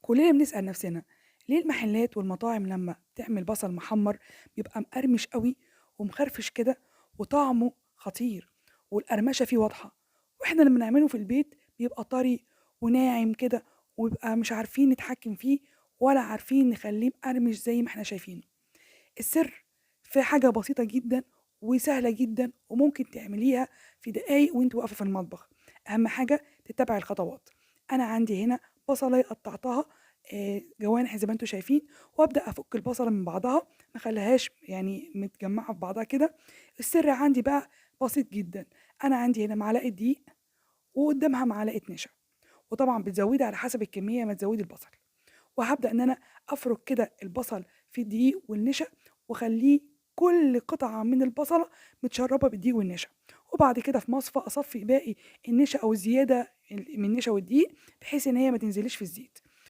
كلنا بنسأل نفسنا ليه المحلات والمطاعم لما بتعمل بصل محمر بيبقى مقرمش قوي ومخرفش كده وطعمه خطير والقرمشة فيه واضحة، واحنا لما نعمله في البيت بيبقى طري وناعم كده ويبقى مش عارفين نتحكم فيه ولا عارفين نخليه مقرمش زي ما احنا شايفينه. السر في حاجة بسيطة جدا وسهلة جدا وممكن تعمليها في دقايق وانت واقفة في المطبخ. أهم حاجة تتبعي الخطوات. أنا عندي هنا بصلاية قطعتها جوانح زي ما انتوا شايفين، وابدا افك البصله من بعضها، ما خليهاش يعني متجمعه في بعضها كده. السر عندي بقى بسيط جدا. انا عندي هنا معلقه دقيق وقدامها معلقه نشا، وطبعا بتزودي على حسب الكميه ما تزودي البصل. وهبدأ إن أنا أفرك كده البصل في الدقيق والنشا وأخليه كل قطعة من البصلة متشربة بالدقيق والنشا. وبعد كده في مصفى أصفي باقي النشا أو الزيادة من النشا والدقيق بحيث إن هي ما تنزلش في الزيت.